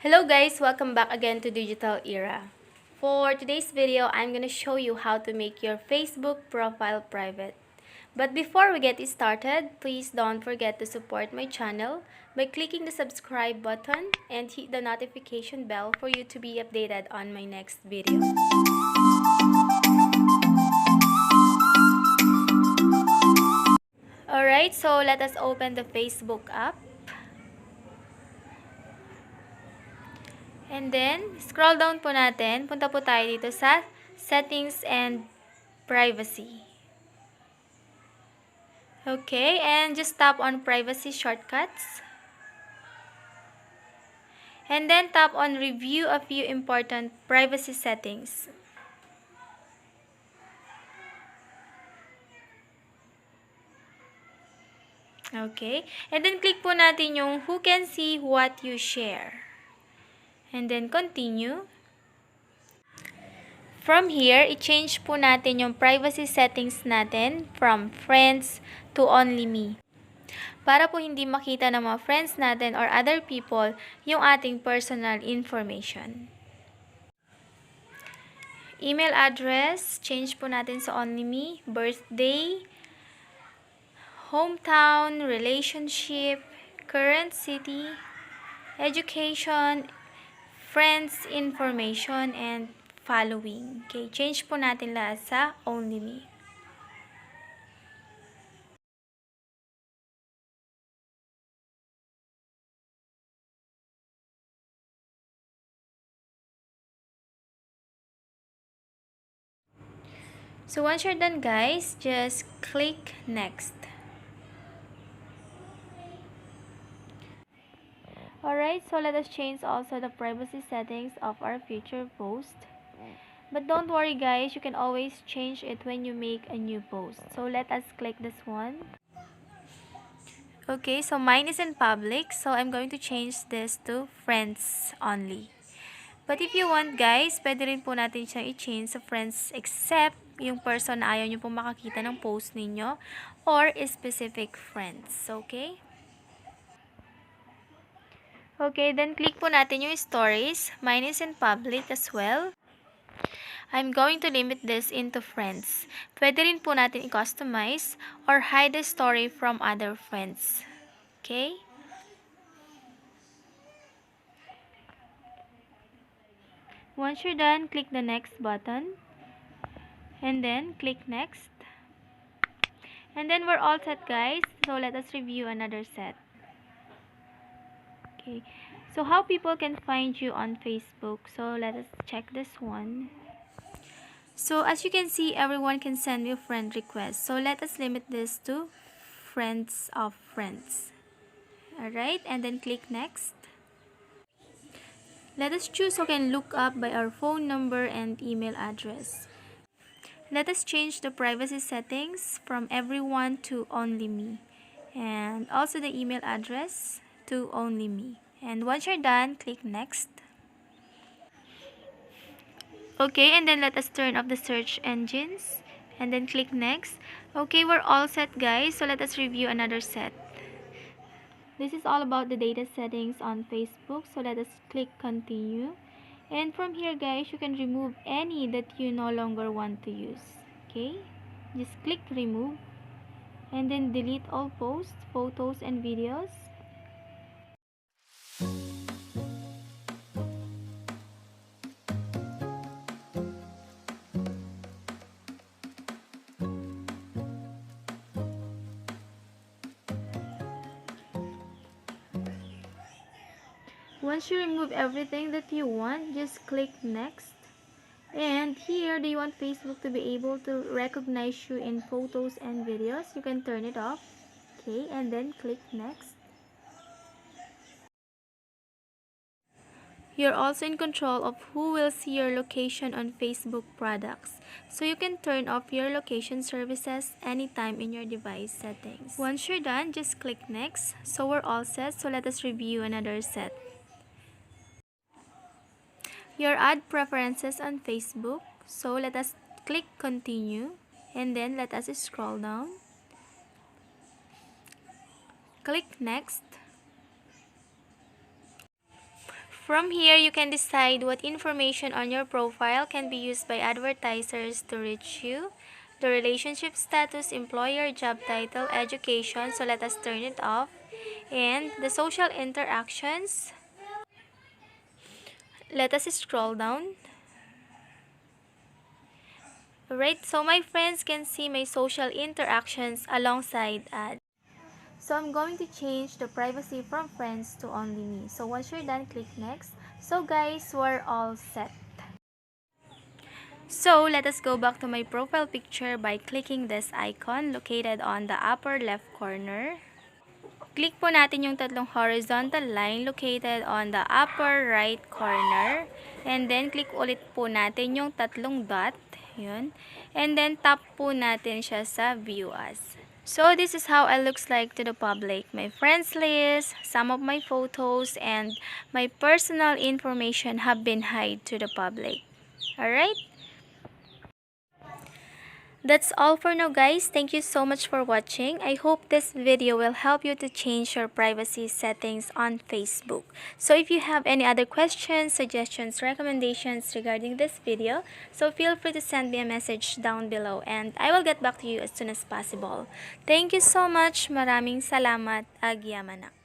Hello guys, welcome back again to Digital Era. For today's video, I'm gonna show you how to make your Facebook profile private. But before we get started, please don't forget to support my channel by clicking the subscribe button and hit the notification bell for you to be updated on my next video. Alright, so let us open the Facebook app. And then, scroll down po natin. Punta po tayo dito sa Settings and Privacy. Okay, and just tap on Privacy Shortcuts. And then tap on Review a few important privacy settings. Okay, and then click po natin yung Who can see what you share. And then continue. From here, i-change po natin yung privacy settings natin from friends to only me. Para po hindi makita ng mga friends natin or other people yung ating personal information. Email address, change po natin sa only me. Birthday, hometown, relationship, current city, education, friends information, and following. Okay, change po natin lahat sa only me. So once you're done guys, just click next. Alright, so let us change also the privacy settings of our future post. But don't worry guys, you can always change it when you make a new post. So let us click this one. Okay, so mine is in public, so I'm going to change this to friends only. But if you want guys, pwede rin po natin siyang i-change sa friends except yung person na ayaw nyo pong makakita ng post ninyo or specific friends. Okay? Okay, then click po natin yung stories. Mine is in public as well. I'm going to limit this into friends. Pwede rin po natin i-customize or hide the story from other friends. Okay? Once you're done, click the next button. And then, click next. And then, we're all set guys. So, let us review another set. Okay. So, how people can find you on Facebook. So, let us check this one. So, as you can see, everyone can send you friend requests. So, let us limit this to friends of friends. Alright, and then click next. Let us choose who can look up by our phone number and email address. Let us change the privacy settings from everyone to only me. And also the email address to only me. And once you're done, click next. Okay, and then let us turn off the search engines. And then click next. Okay, we're all set guys. So let us review another set. This is all about the data settings on Facebook. So let us click continue. And from here guys, you can remove any that you no longer want to use. Okay, just click remove. And then delete all posts, photos, and videos. Once you remove everything that you want, just click next. And here, do you want Facebook to be able to recognize you in photos and videos? You can turn it off. Okay, and then click next. You're also in control of who will see your location on Facebook products. So you can turn off your location services anytime in your device settings. Once you're done, just click next. So we're all set. So let us review another set. Your ad preferences on Facebook. So let us click continue and then let us scroll down. Click next. From here, you can decide what information on your profile can be used by advertisers to reach you. The relationship status, employer, job title, education. So let us turn it off. And the social interactions. Let us scroll down. Alright, so my friends can see my social interactions alongside ads. So I'm going to change the privacy from friends to only me. So once you're done, click next. So guys, we're all set. So let us go back to my profile picture by clicking this icon located on the upper left corner. Click po natin yung tatlong horizontal line located on the upper right corner. And then click ulit po natin yung tatlong dot. Yun. And then tap po natin siya sa view as. So this is how it looks like to the public. My friends list, some of my photos, and my personal information have been hid to the public. Alright? That's all for now, guys. Thank you so much for watching. I hope this video will help you to change your privacy settings on Facebook. So if you have any other questions, suggestions, recommendations regarding this video, so feel free to send me a message down below and I will get back to you as soon as possible. Thank you so much. Maraming salamat. Agyamanak.